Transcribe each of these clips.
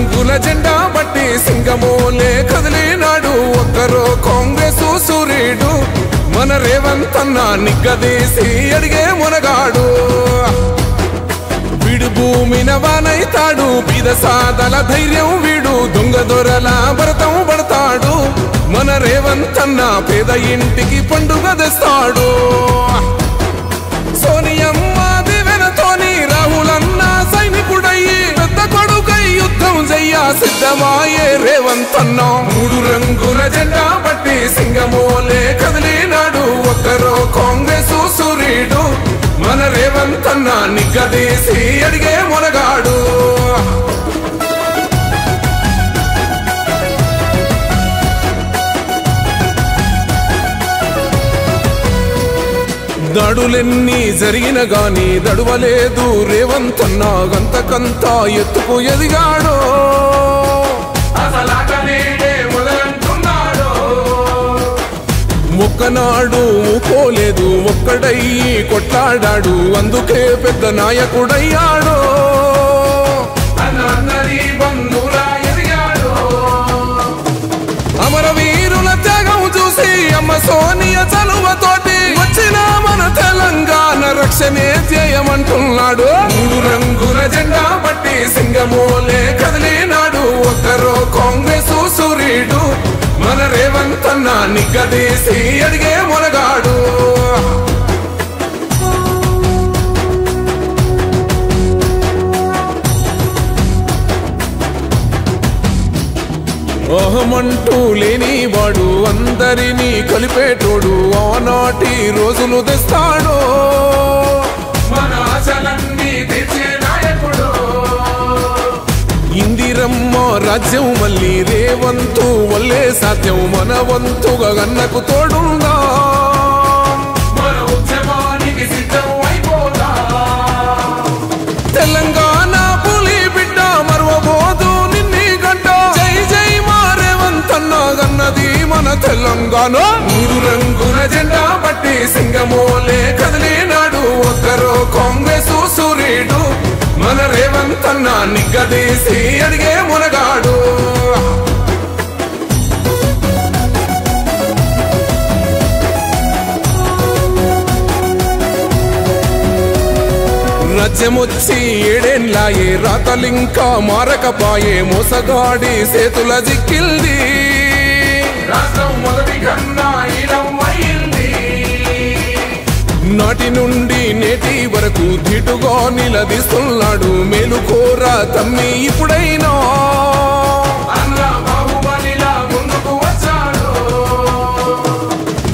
రంగుల జెండా బట్టి సింగమోలే కదిలినాడు ఒక్కరో కాంగ్రెసు సూర్యుడు మన రేవంత్ అన్న నిగ్గదీసి అడిగే మునగాడు వీడు భూమిన వానైతాడు బీద సాదల ధైర్యం వీడు దొంగ దొరల భరతం పడతాడు మన రేవంత్ అన్న పేద ఇంటికి పండుగ తెస్తాడు సోనియమ్మ దివెనతోని రాహులన్న సైనికుడయ్యి పెద్ద కొడుకై యుద్ధం చెయ్య సిద్ధమాయే రేవంత్ అన్న మూడు రంగుల జెండా బట్టి సింగమోలే కదిలినాడు ఒక్కరో కాంగ్రెసు సూర్యుడు మన రేవంత్ అన్న నిగ్గదీసి అడిగే మునగాడు దాడులెన్ని జరిగిన గాని దడువలేదు రేవంత్ అన్న గంతకంతా ఎత్తుకు ఎదిగాడు ఒక్కనాడు పోలేదు ఒక్కడయ్యి కొట్లాడాడు అందుకే పెద్ద నాయకుడయ్యాడు అమరవీరుల త్యాగం చూసి అమ్మ సోనియ చలువతోటి వచ్చిన మన తెలంగాణ రక్షణే చేయమంటున్నాడు మూడు రంగుల జెండా బట్టి సింగమోలే కదిలినాడు ఒక్కరో కాంగ్రెసు సూర్యుడు మన రేవంత్ అన్న నిగ్గదీసి అడిగే మునగాడు అహమంటూ లేనివాడు అందరినీ కలిపేటోడు ఆనాటి రోజులు తెస్తాడు మన ఆశలన్నీ తెచ్చే నాయకుడు ఇందిరమ్మ రాజ్యం మళ్ళీ రేవంతు వల్లే సాధ్యం మన వంతుగా గన్నకు తోడుందా మన ఉద్యమానికి సిద్ధం అయిపోదా తెలంగాణ పులి బిడ్డ మరవబోదు నిన్ని గంట జై జై మా రేవంత్ అన్న గన్నది మన తెలంగాణ మూడు రంగుల జెండా బట్టి సింగమోలే కదిలినాడు ఒక్కరో కాంగ్రెసు సూర్యుడు మన రేవంత్ అన్న నిగ్గదీసి అడిగే మునగాడు రాజ్యమొచ్చి ఏడేళ్ళాయే రాతలింకా మారకపాయే మోసగాడి సేతుల జిక్కిల్ది రాష్ట్రం మొదటి కన్నా నాటి నుండి నేటి వరకు ధీటుగా నిలదీస్తున్నాడు మేలుకోరా తమ్మి ఇప్పుడైనా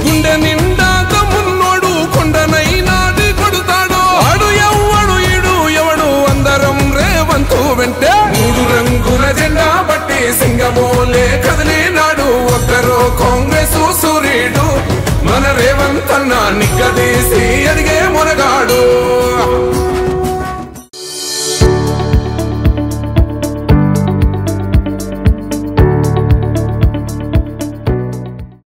గుండె నిండా తమ్మున్నోడు కొండనైనా కొడుతాడు ఆడు ఎవ్వడు ఈడు ఎవడు అందరం రేవంతు వెంటే మూడు రంగుల జెండా బట్టి సింగమోలే కదిలినాడు ఒక్కరో కాంగ్రెసు సూర్యుడు మన రేవంత్ అన్న నిగ్గదీసి అడిగే మునగాడు